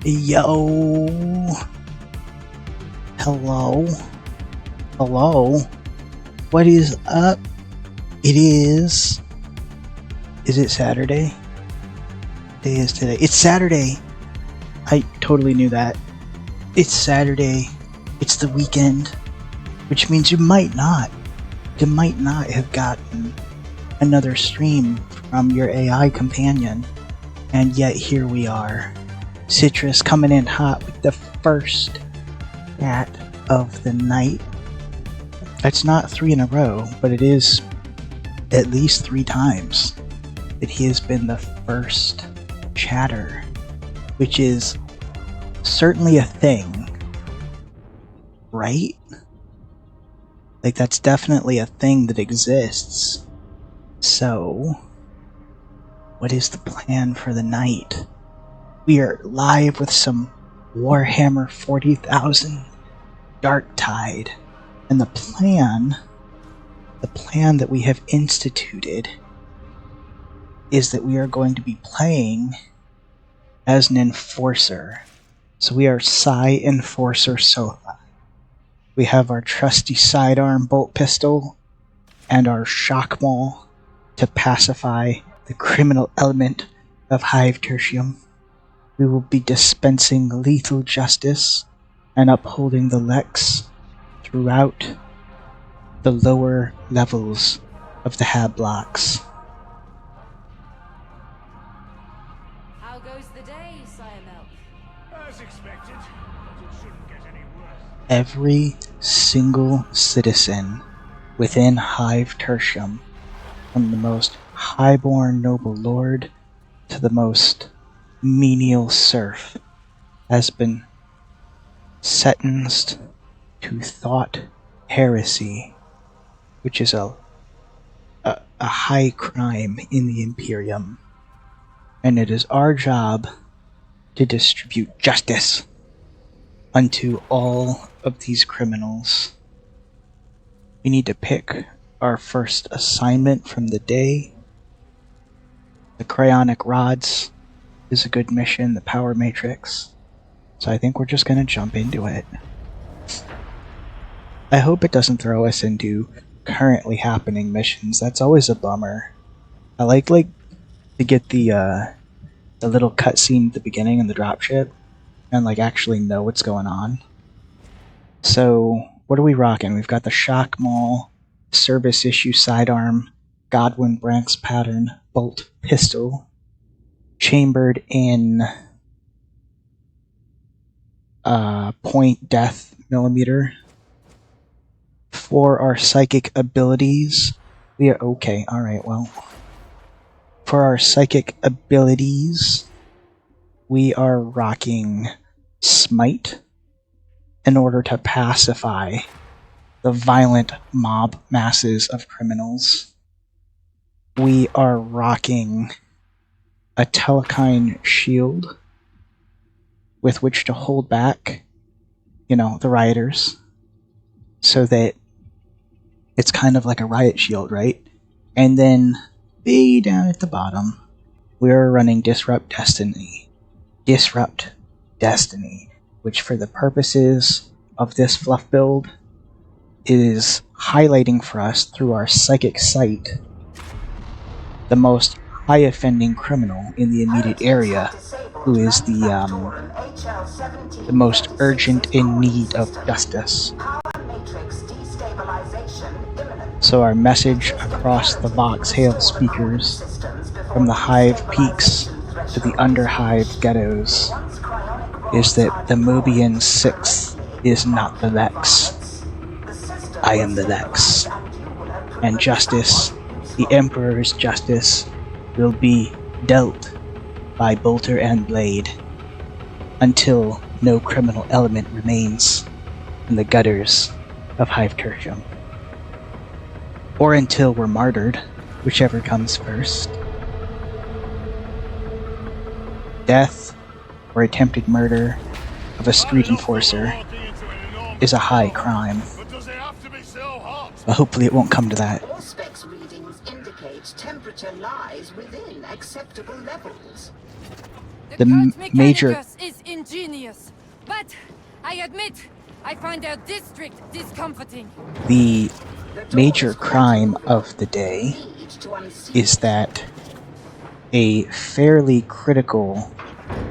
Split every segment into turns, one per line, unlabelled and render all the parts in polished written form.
Yo. Hello. Hello. What is up? It is. Is it Saturday? What day is today? It's Saturday. I totally knew that. It's Saturday. It's the weekend. Which means you might not have gotten another stream from your AI companion. And yet here we are. Citrus coming in hot with the first cat of the night. That's not 3 in a row, but it is at least 3 times that he has been the first chatter, which is certainly a thing, right? Like, that's definitely a thing that exists. So, what is the plan for the night? We are live with some Warhammer 40,000 Darktide, and the plan that we have instituted is that we are going to be playing as an enforcer. So we are Psi Enforcer Sofa. We have our trusty sidearm bolt pistol and our shock maul to pacify the criminal element of Hive Tertium. We will be dispensing lethal justice and upholding the Lex throughout the lower levels of the Hab blocks.
How goes the day, Siamel?
As expected, but it shouldn't get any worse.
Every single citizen within Hive Tertium, from the most highborn noble lord to the most menial serf, has been sentenced to thought heresy, which is a high crime in the Imperium. And it is our job to distribute justice unto all of these criminals. We need to pick our first assignment from the day. The cryonic rods is a good mission, the power matrix. So I think we're just gonna jump into it. I hope it doesn't throw us into currently happening missions. That's always a bummer. I like to get the little cutscene at the beginning in the dropship and actually know what's going on. So what are we rocking? We've got the shock maul, service issue sidearm, Godwin Branks pattern bolt pistol, chambered in point death millimeter. For our psychic abilities, we are okay. Alright, well. For our psychic abilities, we are rocking Smite in order to pacify the violent mob masses of criminals. We are rocking a Telekine shield with which to hold back, the rioters, so that it's kind of like a riot shield, right? And then, way down at the bottom, we're running Disrupt Destiny. Disrupt Destiny, which for the purposes of this fluff build, is highlighting for us through our psychic sight the most high-offending criminal in the immediate area, who is the most urgent in need of justice. So our message across the Vox Hail speakers, from the Hive peaks to the Underhive ghettos, is that the Mobian Sixth is not the Lex. I am the Lex. And justice, the Emperor's justice, will be dealt by bolter and blade until no criminal element remains in the gutters of Hive Tertium. Or until we're martyred, whichever comes first. Death or attempted murder of a street enforcer is a high crime. But hopefully it won't come to that.
Auspex readings indicate temperature lies within acceptable levels.
The major
ingenious, but I admit I find their district discomforting.
The
The door
major
is quite
crime
open.
of the day
Need to unseal
is
it.
that a fairly critical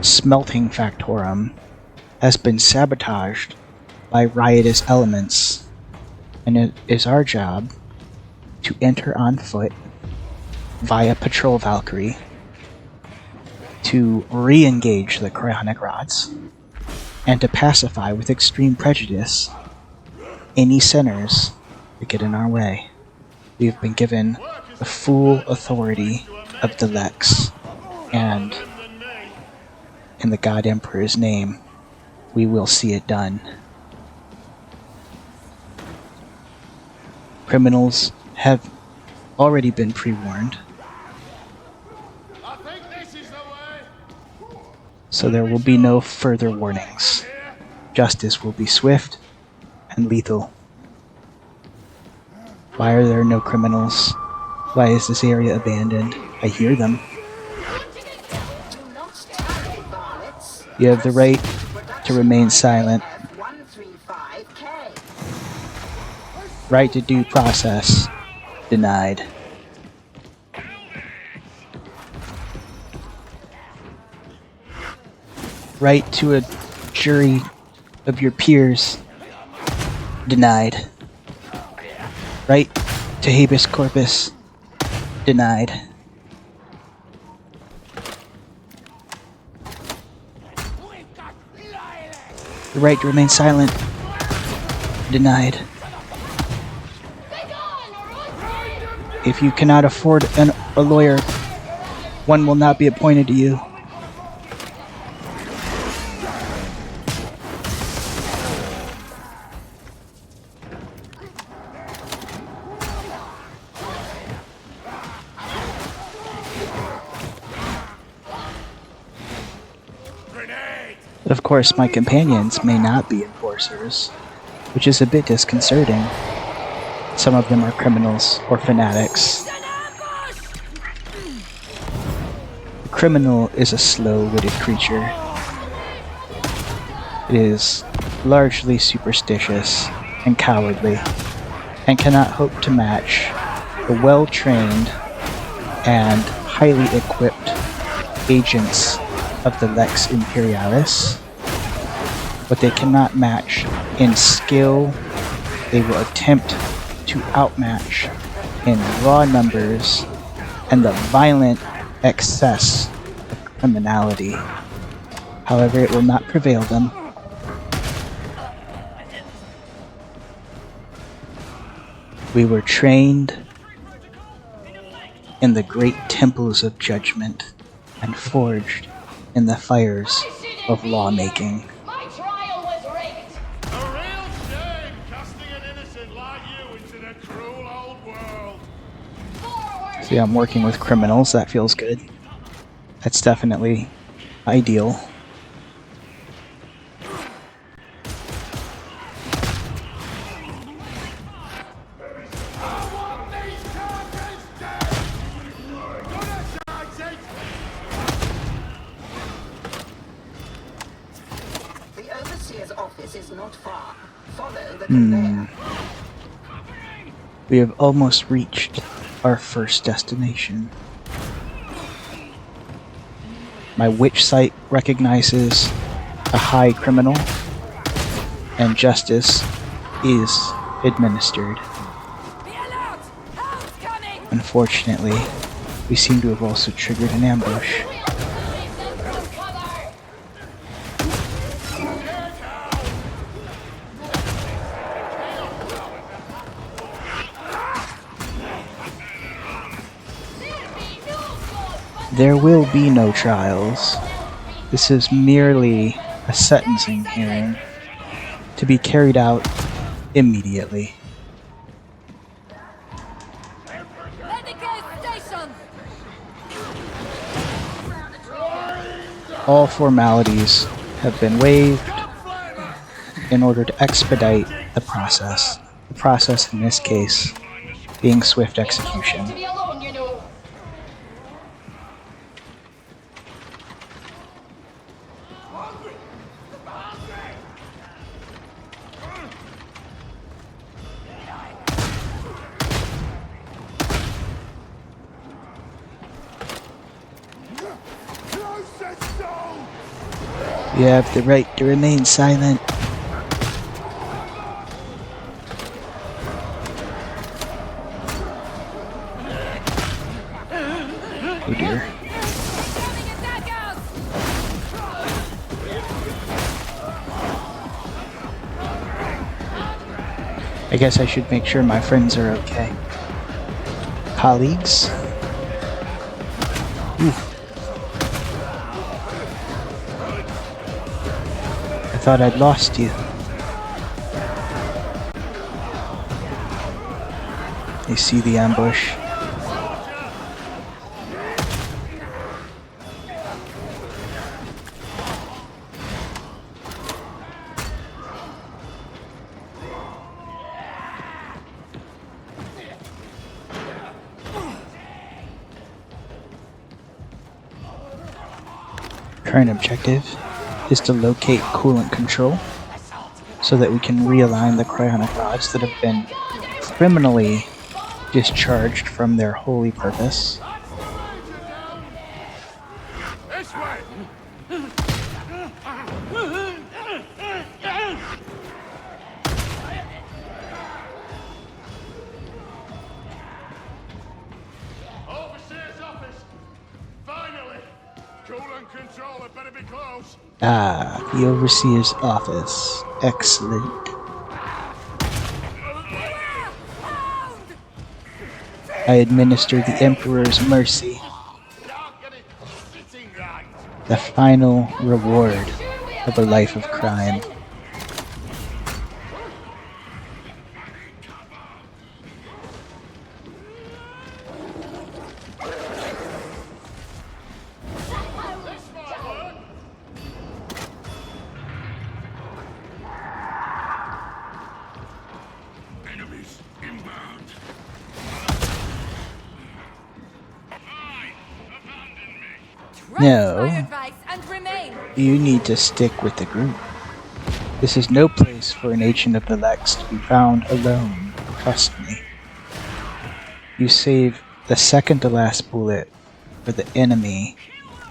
smelting factorum has been sabotaged by riotous elements, and it is our job to enter on foot via Patrol Valkyrie to re-engage the cryonic rods and to pacify with extreme prejudice any sinners that get in our way. We have been given the full authority of the Lex, and in the God Emperor's name, we will see it done. Criminals have already been pre-warned,
I think this is the way.
so there will be no further warnings. Justice will be swift and lethal. Why are there no criminals? Why is this area abandoned? I hear them.
Do not target varlets.
You have the right to remain silent.
F135K.
Right to due process denied. Right to a jury of your peers denied. Right to habeas corpus denied. The right to remain silent denied. If you cannot afford a lawyer, one will not be appointed to you. But of course, my companions may not be enforcers, which is a bit disconcerting. Some of them are criminals or fanatics. The criminal is a slow-witted creature. It is largely superstitious and cowardly, and cannot hope to match the well-trained and highly equipped agents of the Lex Imperialis. What they cannot match in skill, they will attempt to outmatch in raw numbers and the violent excess of criminality. However, it will not prevail them. We were trained in the great temples of judgment and forged in the fires of lawmaking.
My trial was rigged.
A real shame casting an innocent like you into the cruel old world.
Forward.
See, I'm working with criminals, that feels good. That's definitely ideal.
The overseer's office is not far. Follow the conveyor.
We have almost reached our first destination. My witch sight recognizes a high criminal, and justice is administered.
Be alert! Hound's coming!
Unfortunately, we seem to have also triggered an ambush. There will be no trials. This is merely a sentencing hearing to be carried out immediately.
Medical station!
All formalities have been waived in order to expedite the process. The process in this case being swift execution.
To be alone, you know.
You have the right to remain silent. Oh dear.
Coming attack out!
I guess I should make sure my friends are okay. Colleagues? Oof. I thought I'd lost you. I see the ambush. Current objective is to locate coolant control so that we can realign the cryonic rods that have been criminally discharged from their holy purpose.
This way! Overseer's office! Finally! Coolant control had better be close!
Ah, the Overseer's office. Excellent. I administer the Emperor's mercy,
Can't get it sitting right!
the final reward of a life of crime.
This might work! Enemies inbound!
Trust
No.
my advice and remain.
You need to stick with the group. This is no place for an agent of the Lex to be found alone. Trust me. You save the second to last bullet for the enemy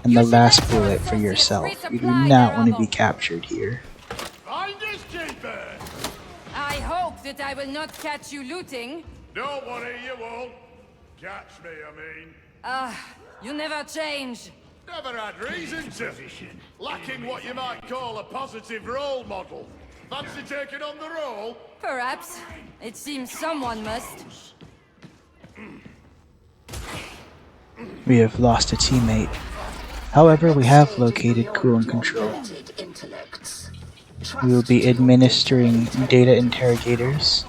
and the last bullet for yourself. You do not want to be captured here.
Finders keeper!
I hope that I will not catch you looting.
Don't worry, you won't. Catch me, I mean.
You never change.
Never had reason to. Lacking what you might call a positive role model. Fancy taking on the role?
Perhaps. It seems someone must.
We have lost a teammate. However, we have located coolant control.
Limited intellects.
We will be administering data interrogators.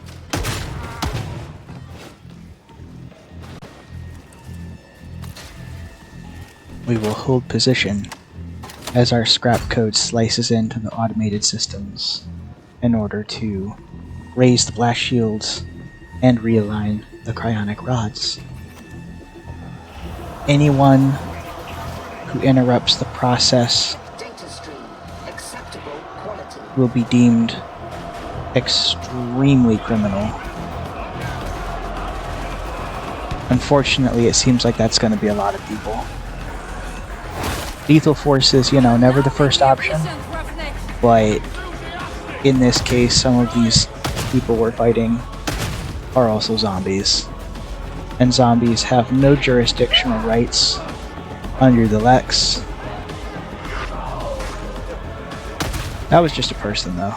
We will hold position as our scrap code slices into the automated systems in order to raise the blast shields and realign the cryonic rods. Anyone who interrupts the process
Data stream. Acceptable quality.
will be deemed extremely criminal. Unfortunately, it seems like that's going to be a lot of people. Lethal force is, never the first option,
Efficient, roughneck.
but in this case, some of these people we're fighting are also zombies. And zombies have no jurisdictional rights under the Lex. That was just a person, though.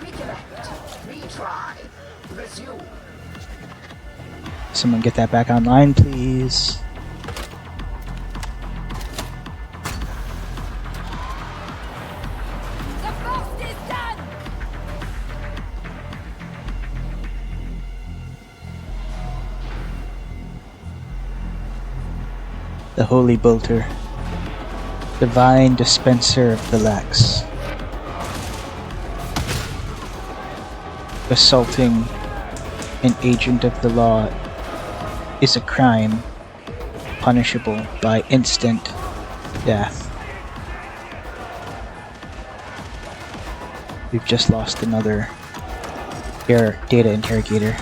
Reconnect. Retry. Resume.
Someone get that back online, please.
The post is done.
The Holy Bolter. Divine Dispenser of the Lex. Assaulting an agent of the law is a crime punishable by instant death. We've just lost another data interrogator.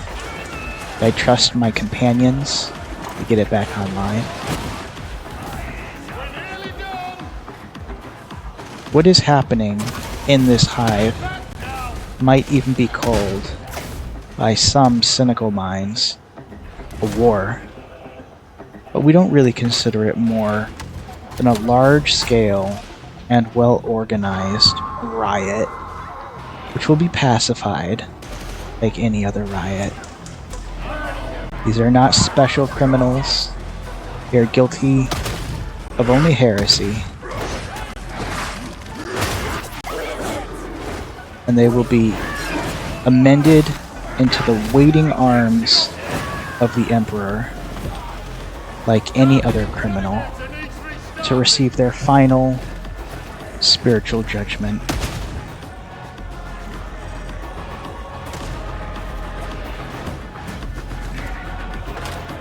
I trust my companions to get it back online.
We're nearly done!
What is happening in this hive might even be called, by some cynical minds, a war. But we don't really consider it more than a large-scale and well-organized riot, which will be pacified like any other riot. These are not special criminals. They are guilty of only heresy. And they will be amended into the waiting arms of the Emperor, like any other criminal, to receive their final spiritual judgment.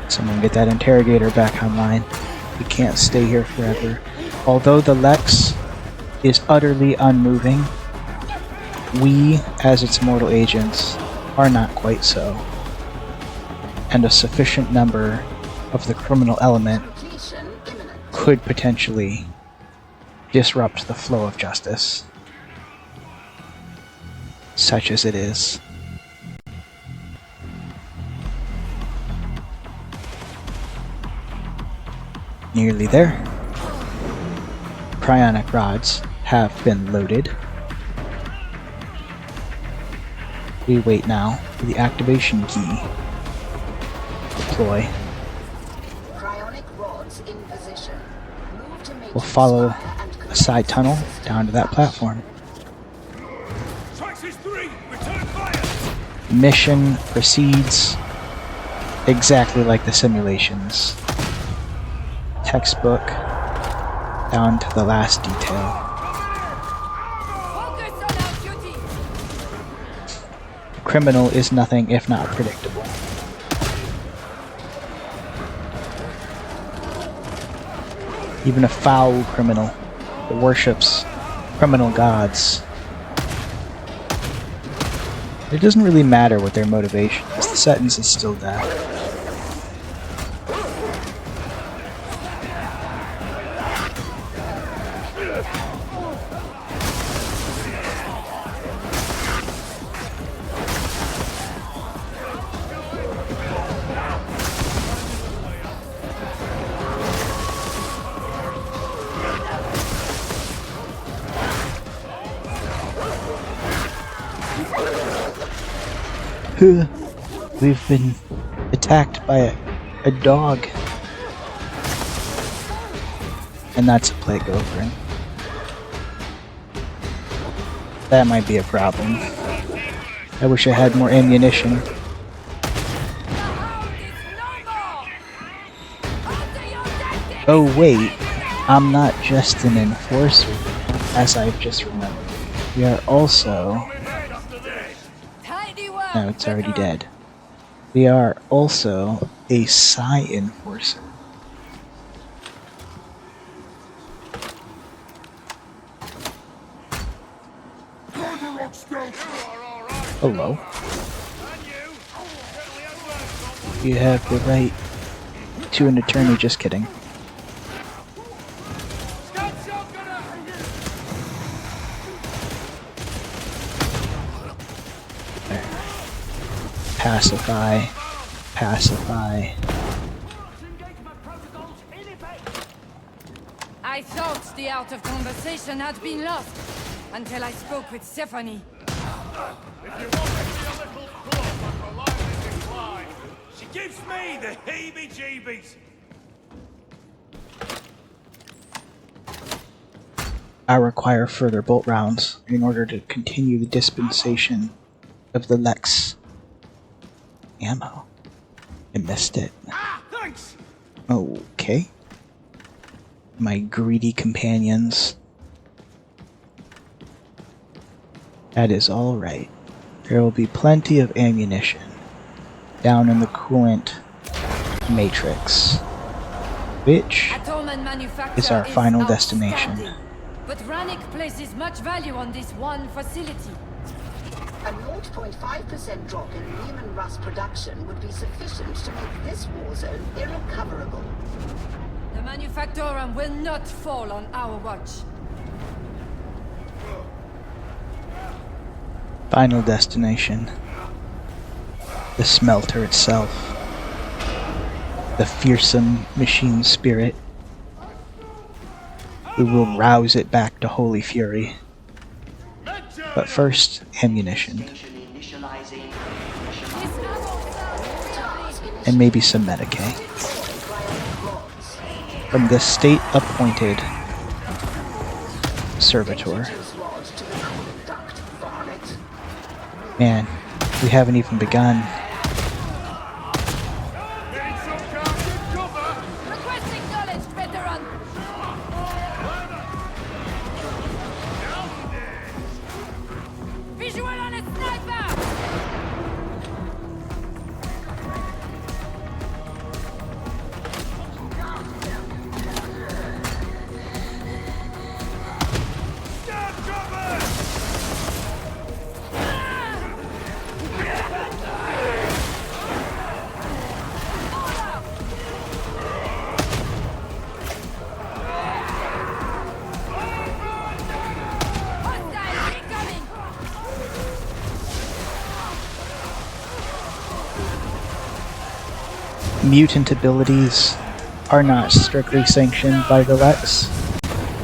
Someone get that interrogator back online. We can't stay here forever. Although the Lex is utterly unmoving, we, as its mortal agents, are not quite so. And a sufficient number of the criminal element could potentially disrupt the flow of justice, such as it is. Nearly there. Cryonic rods have been loaded. We wait now for the activation key. Deploy.
Cryonic rods in position. Move to
We'll follow a side tunnel down to that platform.
Traxxas 3, return fire!
Mission proceeds exactly like the simulations. Textbook down to the last detail.
Focus on our duty!
The criminal is nothing if not predictable. Even a foul criminal that worships criminal gods. It doesn't really matter what their motivation is, the sentence is still death. We've been attacked by a dog. And that's a plague offering. That might be a problem. I wish I had more ammunition. Oh wait, I'm not just an enforcer, as I've just remembered. We are also... No, it's already dead. We are also a Psi Enforcer. Hello. You have the right to an attorney, just kidding. Pacify. Pacify.
I thought the art of conversation had been lost until I spoke with Stephanie.
If you want to see a little close on politeness implied, she gives me the heebie-jeebies.
I require further bolt rounds in order to continue the dispensation of the Lex ammo. I missed it.
Ah, thanks!
Okay. My greedy companions. That is alright. There will be plenty of ammunition down in the coolant matrix, which is our final destination.
But Rannick places much value on this one facility.
A 0.5% drop in Lehman Russ production would be sufficient to make this war zone irrecoverable.
The Manufactorum will not fall on our watch.
Final destination. The smelter itself. The fearsome machine spirit. We will rouse it back to holy fury. But first, ammunition. And maybe some Medicaid. From the state-appointed servitor. Man, we haven't even begun.
Requesting knowledge, veteran. Visual on a sniper. Hostile incoming.
Mutant abilities are not strictly sanctioned by the Lex,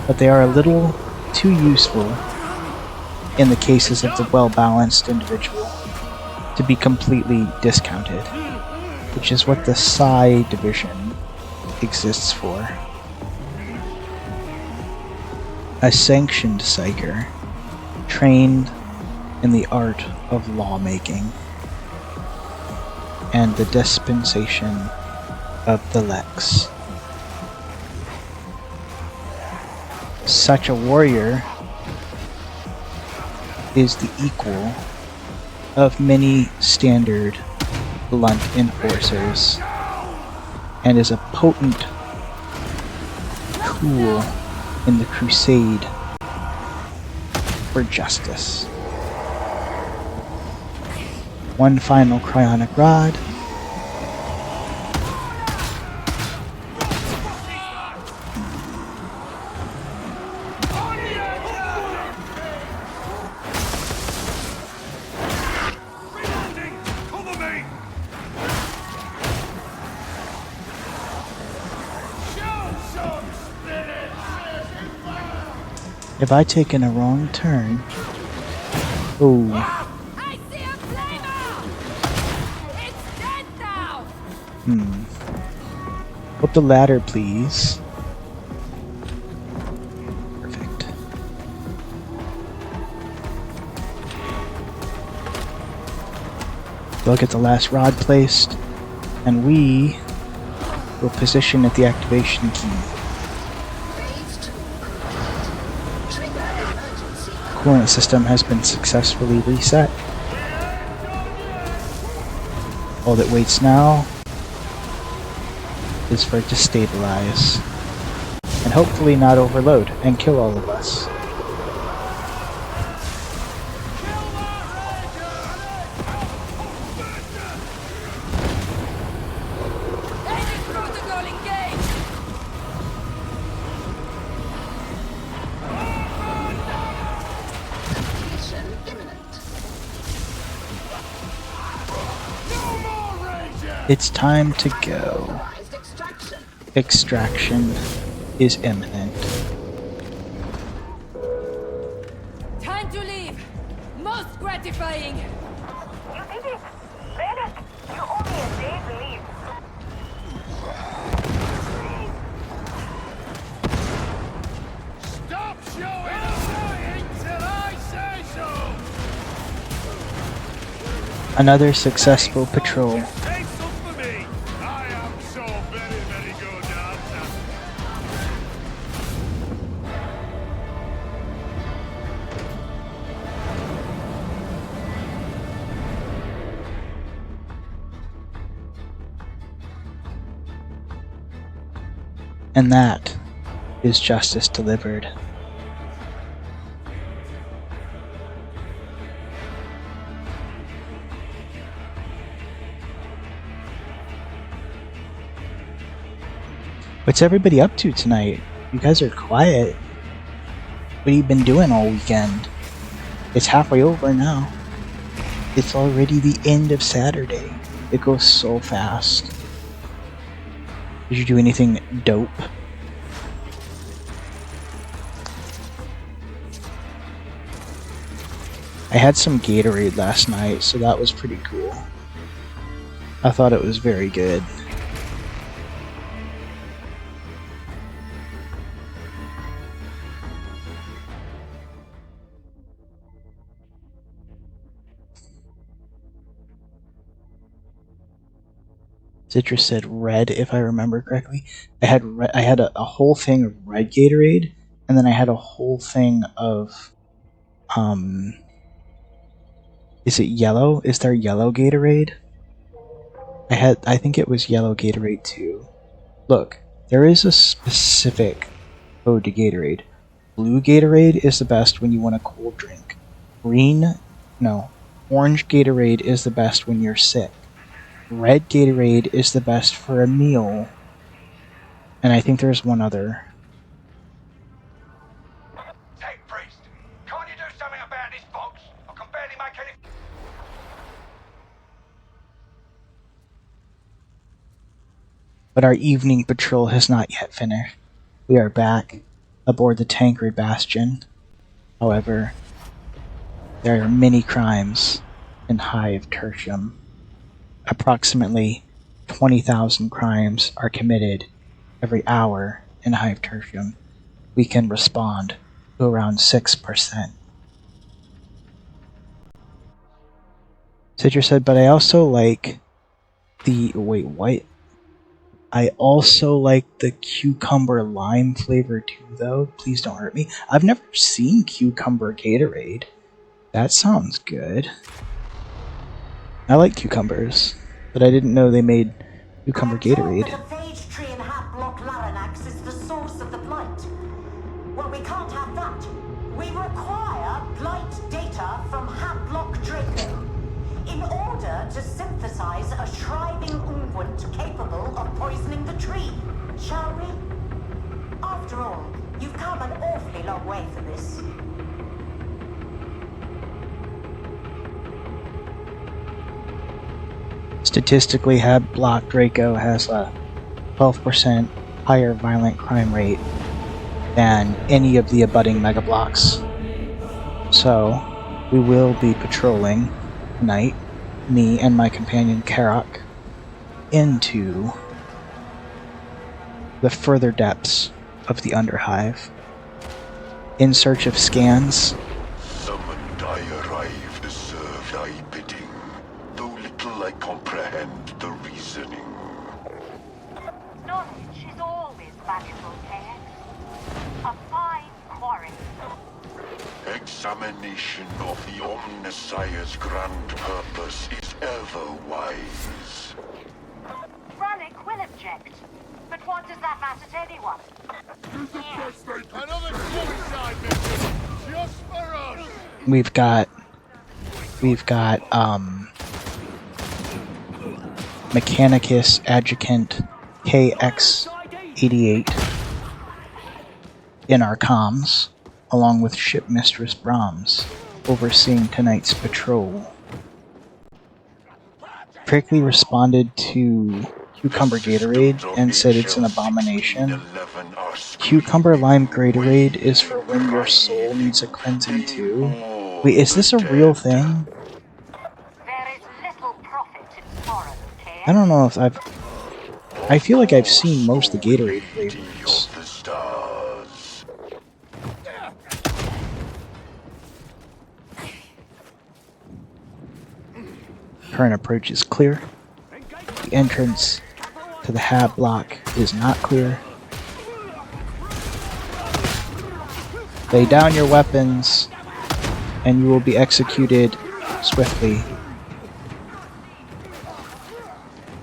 but they are a little too useful in the cases of the well-balanced individual to be completely discounted, which is what the Psi division exists for. A sanctioned psyker, trained in the art of lawmaking and the dispensation of the Lex. Such a warrior is the equal of many standard blunt enforcers and is a potent tool in the crusade for justice. One final cryonic rod. Have I taken a wrong turn? Oh,
I see a flamer. It's dead now.
Up the ladder, please. Perfect. They'll get the last rod placed, and we will position at the activation key. Coolant system has been successfully reset. All that waits now is for it to stabilize and hopefully not overload and kill all of us.
Enemy protocol engaged.
Completion imminent.
It's time to go.
Authorized extraction.
Extraction is imminent.
Time to leave. Most gratifying.
You did it! Bennett, you owe me a day's leave.
Stop showing up until I say so!
Another successful patrol.
Take some for me! I am so very, very good at that.
And that is justice delivered. What's everybody up to tonight? You guys are quiet. What have you been doing all weekend? It's halfway over now. It's already the end of Saturday. It goes so fast. Did you do anything dope? I had some Gatorade last night, so that was pretty cool. I thought it was very good. Citrus said red, if I remember correctly. I had a whole thing of red Gatorade, and then I had a whole thing of is it yellow? Is there yellow Gatorade? I think it was yellow Gatorade too. Look, there is a specific code to Gatorade. Blue Gatorade is the best when you want a cold drink. Orange Gatorade is the best when you're sick. Red Gatorade is the best for a meal. And I think there's one other.
Hey, Priest, can't you do something about this box? I can barely make any...
But our evening patrol has not yet finished. We are back aboard the Tancred Bastion. However, there are many crimes in Hive Tertium. Approximately 20,000 crimes are committed every hour in Hive Tertium. We can respond to around 6%. Citrus said, but I also like the... Wait, what? I also like the cucumber lime flavor too, though. Please don't hurt me. I've never seen cucumber Gatorade. That sounds good. I like cucumbers, but I didn't know they made cucumber Gatorade.
The phage tree in Hatblock Laranax is the source of the blight. Well, we can't have that. We require blight data from Hatblock Draco in order to synthesize a shriving unguent capable of poisoning the tree. Shall we? After all, you've come an awfully long way for this.
Statistically, Hatblock Draco has a 12% higher violent crime rate than any of the abutting megablocks. So, we will be patrolling tonight, me and my companion Karok, into the further depths of the Underhive, in search of scans.
Summoned I arrive to serve thy bidding, though little I comprehend the reasoning.
Knowledge is always valuable, KX. A fine quarry.
Examination of the Omnissiah's grand purpose is ever wise.
Rannick will object. But what does that matter to anyone?
Another suicide mission, just for us!
We've got Mechanicus Adjutant KX-88 in our comms, along with Ship Mistress Brahms, overseeing tonight's patrol. Prickly responded to Cucumber Gatorade and said it's an abomination. Cucumber Lime Gatorade is for when your soul needs a cleansing too. Wait, is this a real thing?
There is little profit in foreign, KX.
I don't know if I feel like I've seen most of the Gatorade flavors. Current approach is clear. The entrance to the Hatblock is not clear. Lay down your weapons, and you will be executed swiftly.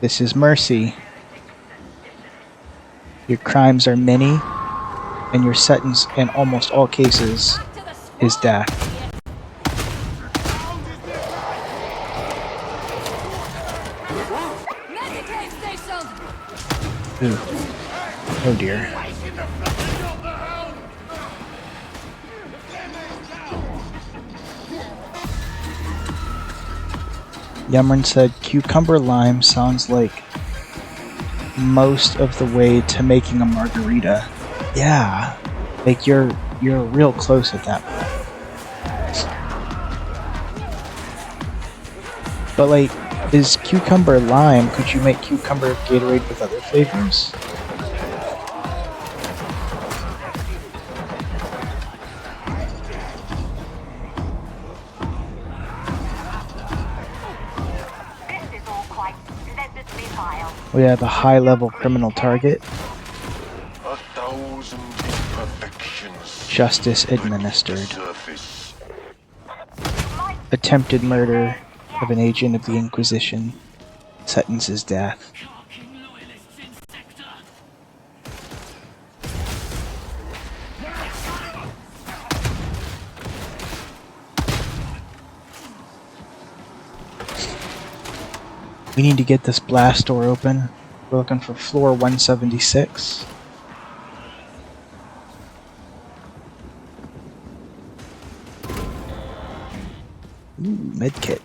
This is mercy. Your crimes are many, and your sentence in almost all cases is death.
Medicaid station!
Ooh. Oh dear. Yemrin said cucumber lime sounds like most of the way to making a margarita. Yeah, like you're real close at that point. But like, is cucumber lime? Could you make cucumber Gatorade with other flavors?
This is all quite pleasantly vile.
We have a high-level criminal target.
1,000 imperfections.
Justice administered.
Surface.
Attempted murder of an agent of the Inquisition. Sentences death. We need to get this blast door open. We're looking for floor 176. Ooh, medkit.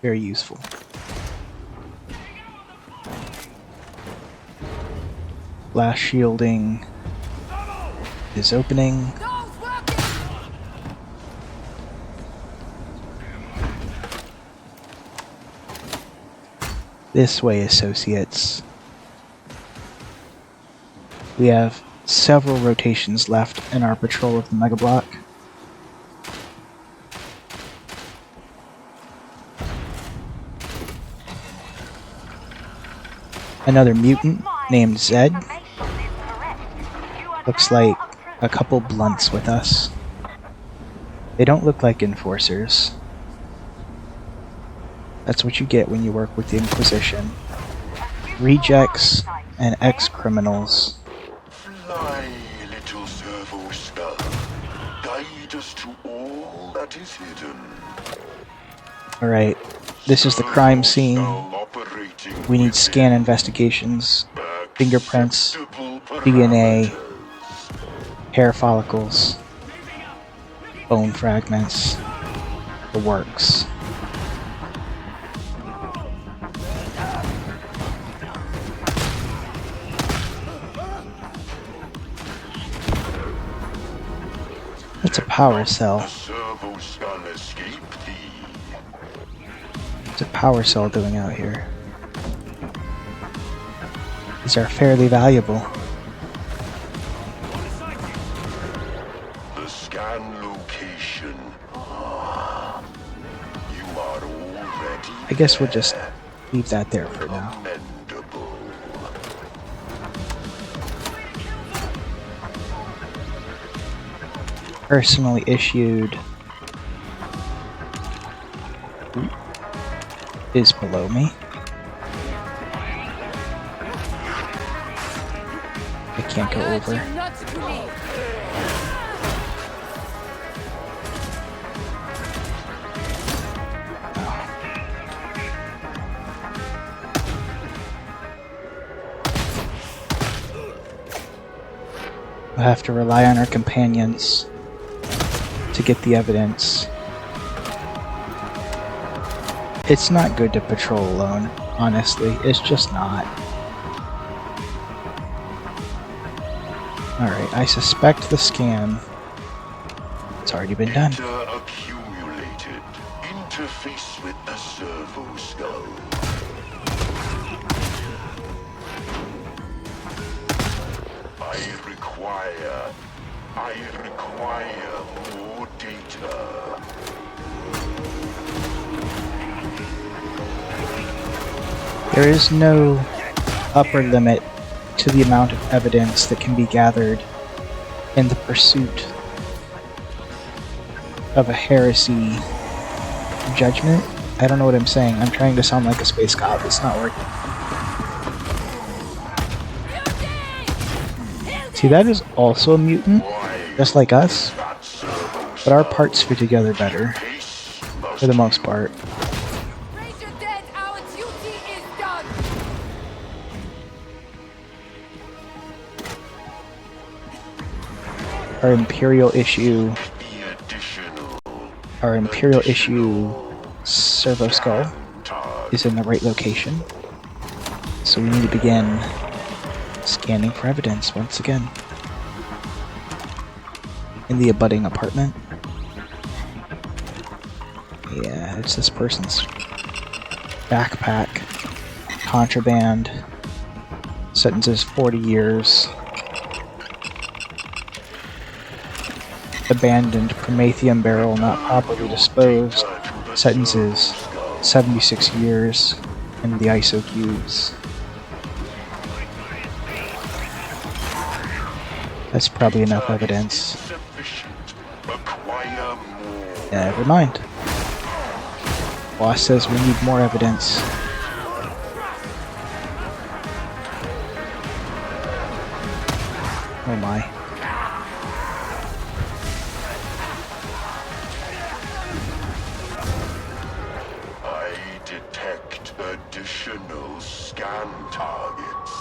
Very useful. Blast shielding is opening. This way, associates. We have several rotations left in our patrol of the Mega Block. Another mutant named Zed. Looks like a couple blunts with us. They don't look like enforcers. That's what you get when you work with the Inquisition. Rejects and ex-criminals.
Fly, little servo skull. Guide us to all that is hidden.
Alright, this is the crime scene. We need scan investigations, fingerprints, DNA, hair follicles, bone fragments, the works. That's a power cell. What's a power cell doing out here? These are fairly valuable.
The scan location. You are already.
I guess we'll just leave that there for now.
Commendable.
Personally issued is below me. I can't go over. We'll have to rely on our companions to get the evidence. It's not good to patrol alone, honestly. It's just not. Alright, I suspect the scan. It's already been done.
Data accumulated. Interface with the servo skull. I require more data.
There is no upper limit to the amount of evidence that can be gathered in the pursuit of a heresy judgment. I don't know what I'm saying. I'm trying to sound like a space cop. It's not working. See, that is also a mutant, just like us, but our parts fit together better, for the most part.
Raise your dead, our duty is done.
Our Imperial issue servo skull. is in the right location. So we need to begin scanning for evidence once again. In the abutting apartment. Yeah, it's this person's backpack. Contraband. Sentences 40 years. Abandoned Prometheum barrel not properly disposed. Sentences 76 years in the ISO cubes. That's probably enough evidence. Never mind. Boss says we need more evidence. Oh my.
I detect additional scan targets.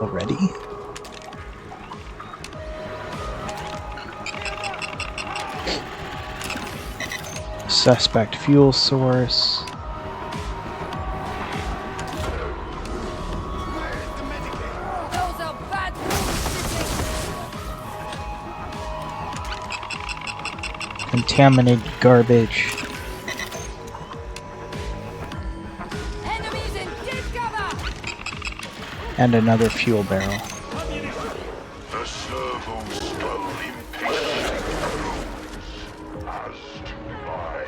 Already? Suspect fuel source.
Those are bad rules.
Contaminated garbage.
Enemies in deep cover.
And another fuel barrel.
The servo skull impatient grows as do I.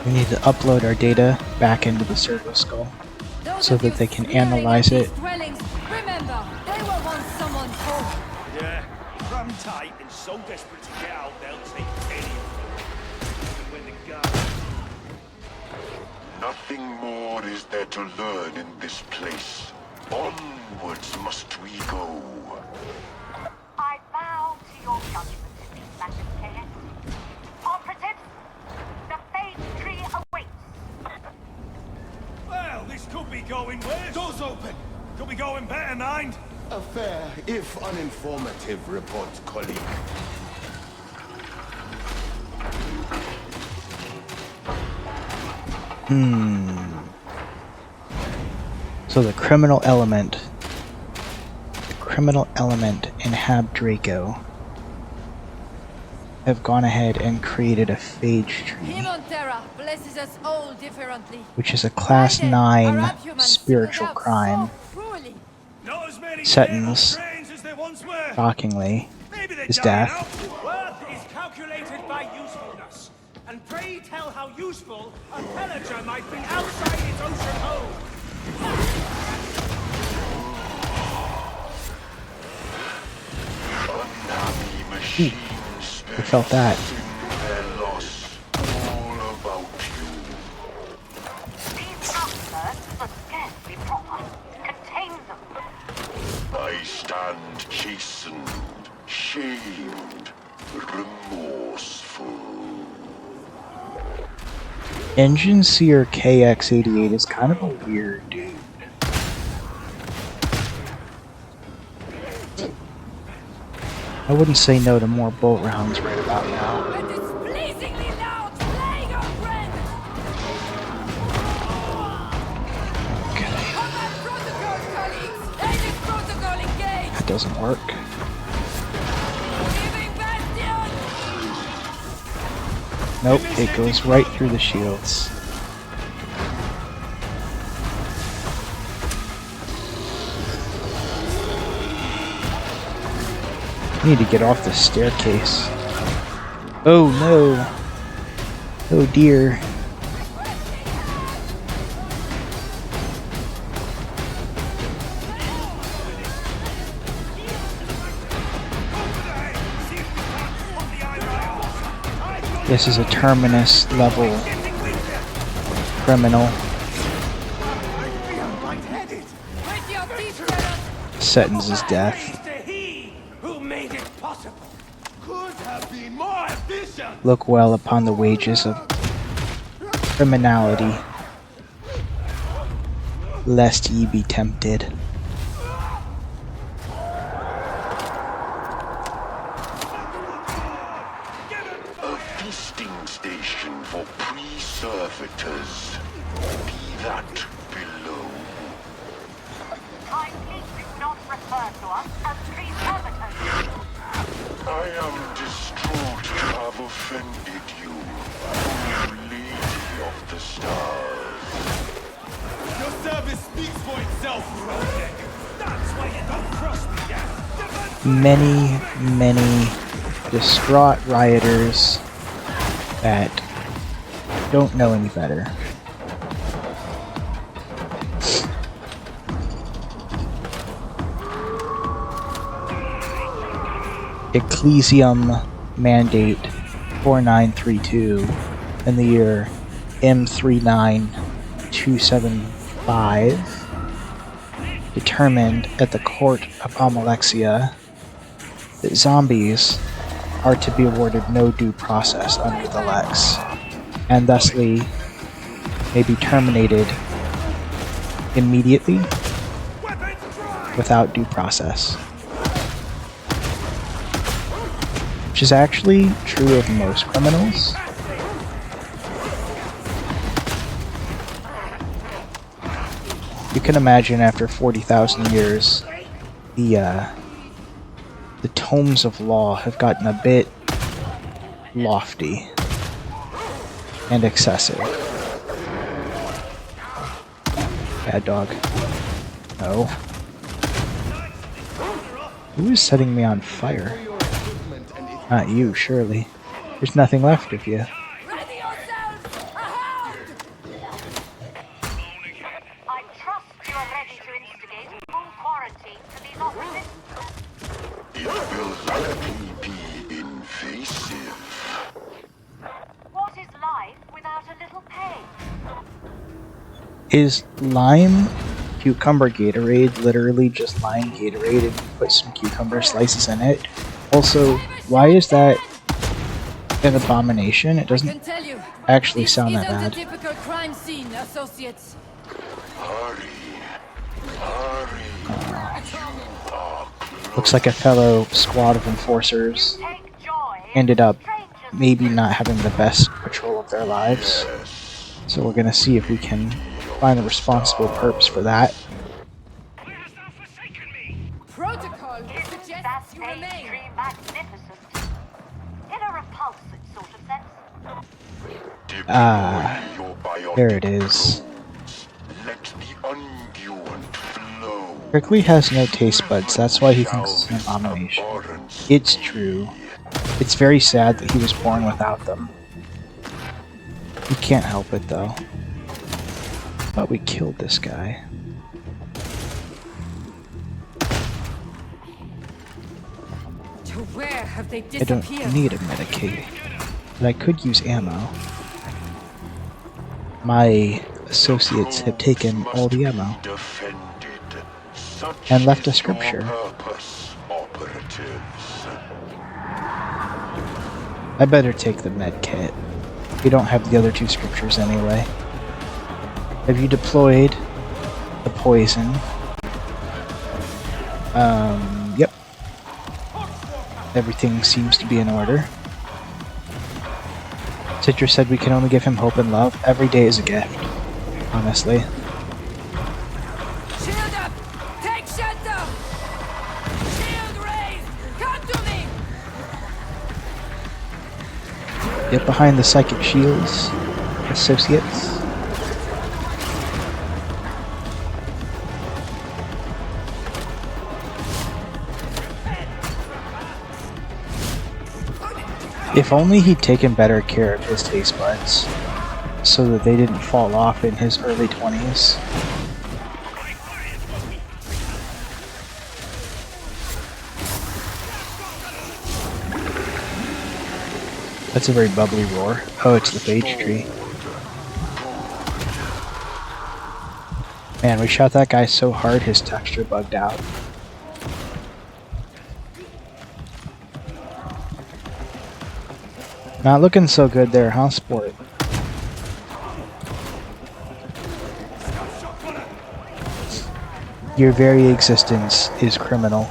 We need to upload our data back into the servo skull so that they can analyze it.
Remember, they were once someone's home.
Yeah, cram tight and so desperate to get out they'll take anything. Even when the guard.
Nothing more is there to learn in this place. Onwards must we go.
I bow to your judgment, Master KS. Operatives, the phase tree awaits.
Well, this could be going worse. Doors open. Could be going better, mind.
A fair, if uninformative, report, colleague.
So the criminal element in Hab Draco have gone ahead and created a phage tree,
Him on Terra blesses us all differently.
which is a class
Our
9
abhumans
spiritual
stood out
crime.
so cruelly.
Not as many
Sentence,
trains as there once were.
shockingly,
Maybe they're
is
dying
death.
out. Worth is calculated by usefulness. And pray tell how useful a pillager might be outside its ocean home.
Unhappy machines.
I felt that.
Their loss. All about you.
These outbursts are scarcely proper. Contain them.
I stand chastened, shamed, remorseful.
Engine Seer KX88 is kind of a weird dude. I wouldn't say no to more bolt rounds right about now.
But it's pleasingly loud, playing our friend.
Okay,
Combat protocol, colleagues. Agent protocol engaged.
that doesn't work.
Giving bastion.
Nope, it goes right through the shields. I need to get off the staircase. Oh no! Oh dear. This is a terminus level criminal.
With your teeth, Terra.
Sentences death.
To he who made it possible. Could have been more efficient.
Look well upon the wages of criminality, lest ye be tempted.
refer to us as tree servitors.
I am distraught to have offended you, O Lady of the Stars.
Your service speaks for itself, Roadneck.
That's why you don't cross me, yeah?
Many distraught rioters that don't know any better. Ecclesiam Mandate 4932 in the year M39275 determined at the court of Amalexia that zombies are to be awarded no due process under the Lex, and thusly may be terminated immediately without due process. Which is actually true of most criminals. You can imagine after 40,000 years, the tomes of law have gotten a bit lofty and excessive. Bad dog. No. Who is setting me on fire? Not you, surely. There's nothing left of you.
Ready yourselves! A hound!
I trust you are ready to instigate full quarantine for these officers.
It will likely be invasive.
What is life without a little pain?
Is lime cucumber Gatorade literally just lime Gatorade and you put some cucumber slices in it? Also, why is that an abomination? It
I can
doesn't
tell you,
actually
this
sound that
isn't
bad.
a typical crime scene, associates.
Hurry.
Looks like a fellow squad of enforcers
Take joy in
ended up
strangers'
maybe not having the best patrol of their lives. So we're gonna see if we can find the responsible perps for that.
Protocol
Isn't
suggests
that
you remain.
daydream magnificent? In a repulsive sort of sense.
There it is.
Let the unguent flow.
Prickly has no taste buds, that's why he thinks it's an abomination. It's true. It's very sad that he was born without them. He can't help it though. Thought we killed this guy.
To where have they
I
disappeared?
don't need a Medicaid, but I could use ammo. My associates have taken all the ammo and left a scripture. I better take the med kit. We don't have the other two scriptures anyway. Have you deployed the poison? Yep. Everything seems to be in order. Citra said we can only give him hope and love. Every day is a gift, honestly.
Shield up! Take shelter! Shield raised! Come to me!
Get behind the psychic shields, associates. If only he'd taken better care of his taste buds, so that they didn't fall off in his early 20s. That's a very bubbly roar. Oh, it's the phage tree. Man, we shot that guy so hard his texture bugged out. Not looking so good there, huh, Sport? Your very existence is criminal.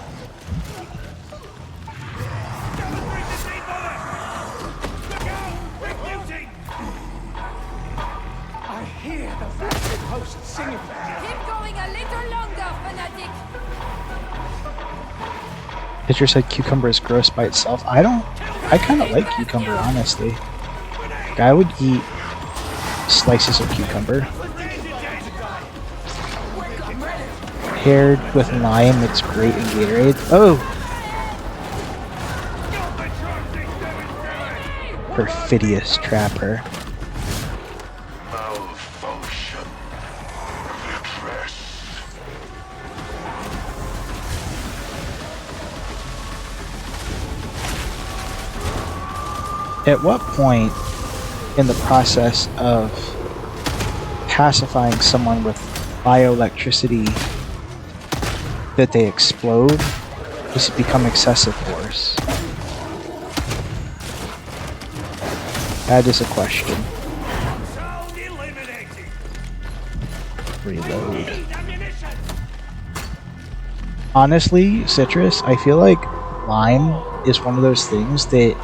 I hear the Vatican host singing.
Keep going a little longer, fanatic!
Citrus said cucumber is gross by itself. I kind of like cucumber, honestly. Like, I would eat slices of cucumber. Paired with lime, it's great in Gatorade. Oh! Perfidious trapper.
Malfunction. Repress.
At what point in the process of pacifying someone with bioelectricity that they explode does it become excessive force? That is a question. Reload. Honestly, Citrus, I feel like lime is one of those things that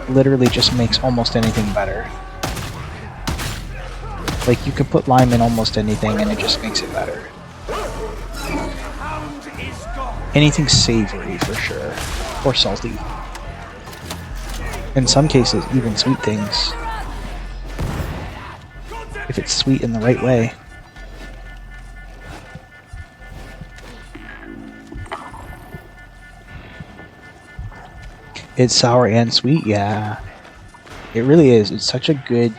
literally just makes almost anything better. Like, you can put lime in almost anything and it just makes it better. Anything savory, for sure. Or salty. In some cases, even sweet things. If it's sweet in the right way. It's sour and sweet, yeah. It really is. It's such a good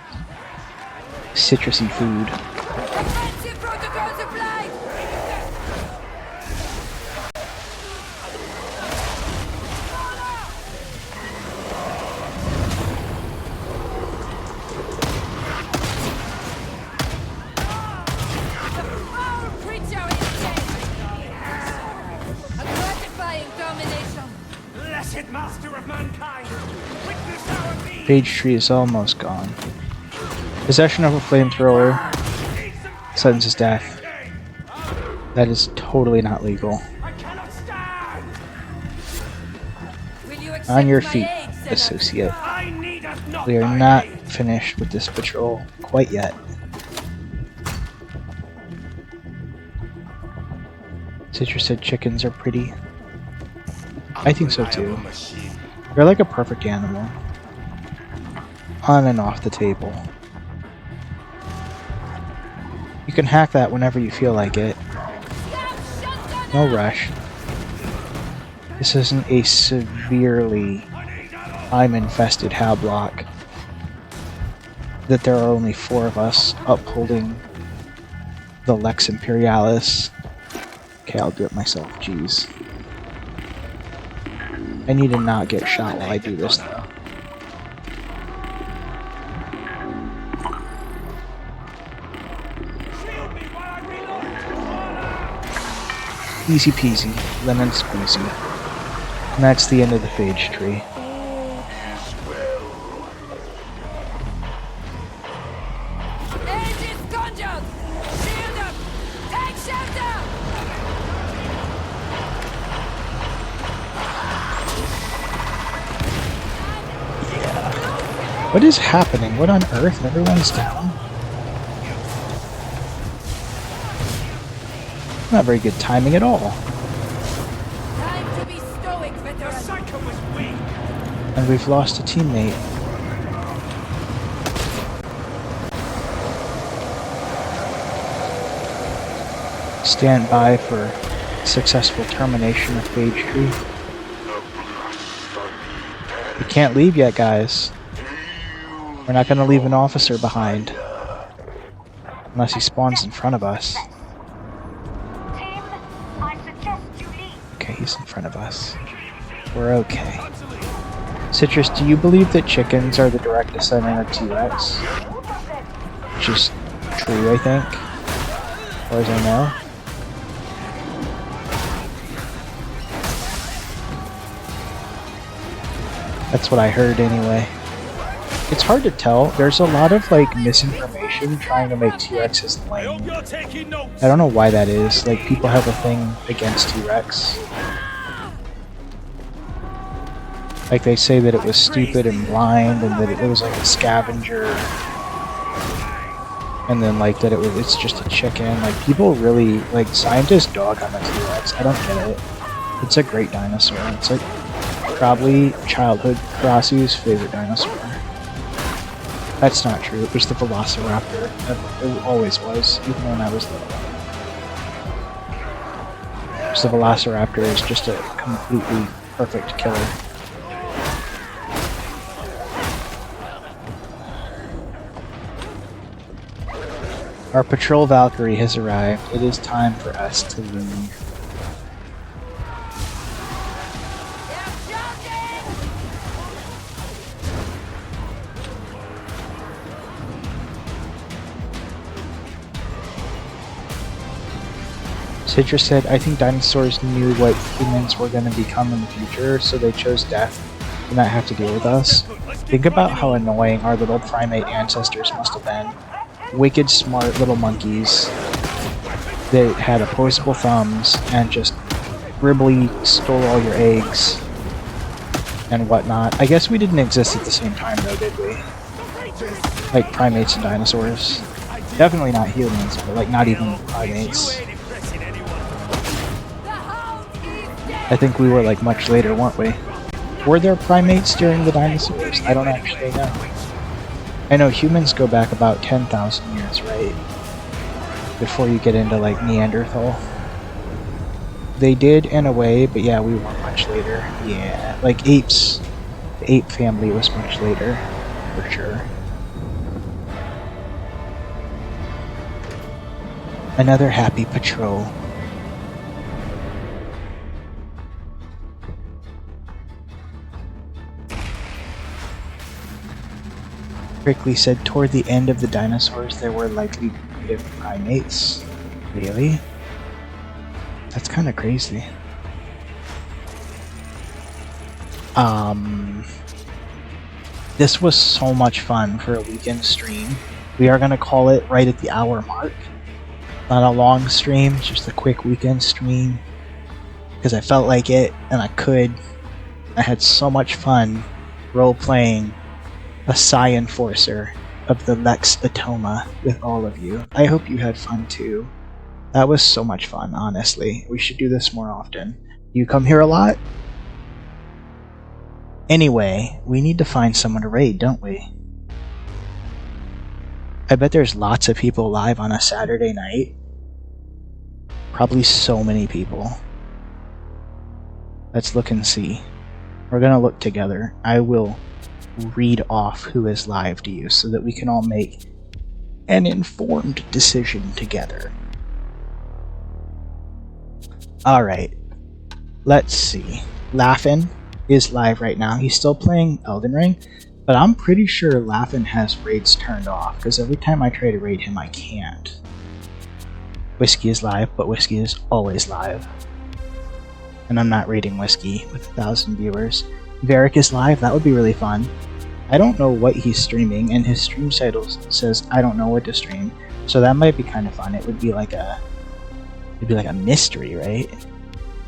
citrusy food.
Offensive protocols applied! The foul creature is dead! A gratifying domination!
Blessed master of mankind! Witness our deed!
Phage tree is almost gone. Possession of a flamethrower sentences death. That is totally not legal.
I cannot stand!
Will you accept
On your
my
feet,
aid, Senator?
associate.
I needeth not
We are
thy
not
aid.
finished with this patrol quite yet. Citrus said chickens are pretty. I think so too. They're like a perfect animal. On and off the table. You can hack that whenever you feel like it. No rush. This isn't a severely time-infested Hablock that there are only 4 of us upholding the Lex Imperialis. Okay, I'll do it myself. Jeez. I need to not get shot while I do this, though. Easy peasy, lemon squeezy. And that's the end of the phage tree.
Aid is conjured! Shield up! Take shelter!
What is happening? What on earth? Everyone's down? Not very good timing at all.
Time to be stoic, veteran!
Psycho was weak!
And we've lost a teammate. Stand by for successful termination of phage tree. We can't leave yet, guys. We're not going to leave an officer behind. Unless he spawns in front of us.
Team, I suggest you leave.
Okay, he's in front of us. We're okay. Citrus, do you believe that chickens are the direct descendant of T-Rex? Which is true, I think. As far as I know. That's what I heard anyway. It's hard to tell. There's a lot of like misinformation trying to make T-Rexes lame.
You're taking notes!
I don't know why that is. Like, people have a thing against T-Rex. Like, they say that it was stupid and blind, and that it was like a scavenger. And then like that it's just a chicken. Like, people really, like, scientists dog on the T-Rex. I don't get it. It's a great dinosaur. It's like probably childhood Karasu's favorite dinosaur. That's not true. It was the Velociraptor. It always was, even when I was little. So the Velociraptor is just a completely perfect killer. Our patrol Valkyrie has arrived. It is time for us to leave. Citra said, I think dinosaurs knew what humans were going to become in the future, so they chose death to not have to deal with us. Think about how annoying our little primate ancestors must have been. Wicked smart little monkeys that had opposable thumbs and just gribbly stole all your eggs and whatnot. I guess we didn't exist at the same time though, did we? Like primates and dinosaurs. Definitely not humans, but like not even primates. I think we were like much later, weren't we? Were there primates during the dinosaurs? I don't actually know. I know humans go back about 10,000 years, right? Before you get into like Neanderthal. They did in a way, but yeah, we were much later. Yeah, like apes. The ape family was much later, for sure. Another happy patrol. Prickly said, toward the end of the dinosaurs there were likely primitive primates. Really? That's kind of crazy. This was so much fun for a weekend stream. We are going to call it right at the hour mark. Not a long stream, just a quick weekend stream. Because I felt like it, and I could. I had so much fun role-playing a Psi Enforcer of the Lex Atoma with all of you. I hope you had fun too. That was so much fun, honestly. We should do this more often. You come here a lot? Anyway, we need to find someone to raid, don't we? I bet there's lots of people live on a Saturday night. Probably so many people. Let's look and see. We're gonna look together. I will read off who is live to you so that we can all make an informed decision together. Alright, let's see. Laughin' is live right now. He's still playing Elden Ring, but I'm pretty sure Laughin' has raids turned off because every time I try to raid him I can't. Whiskey is live, but Whiskey is always live. And I'm not raiding Whiskey with 1,000 viewers. Varric is live, that would be really fun. I don't know what he's streaming, and his stream title says I don't know what to stream, so that might be kind of fun. It would be like a mystery, right?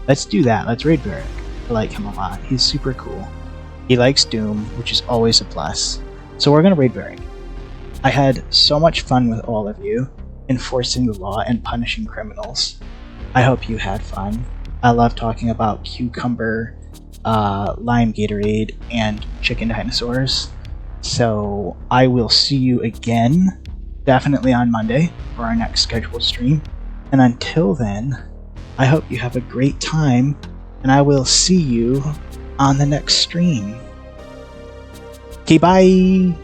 Let's do that. Let's raid Varric. I like him a lot. He's super cool. He likes Doom, which is always a plus. So we're gonna raid Varric. I had so much fun with all of you, enforcing the law and punishing criminals. I hope you had fun. I love talking about cucumber, lime Gatorade, and chicken dinosaurs. So I will see you again, definitely on Monday, for our next scheduled stream. And until then, I hope you have a great time, and I will see you on the next stream. Okay, bye!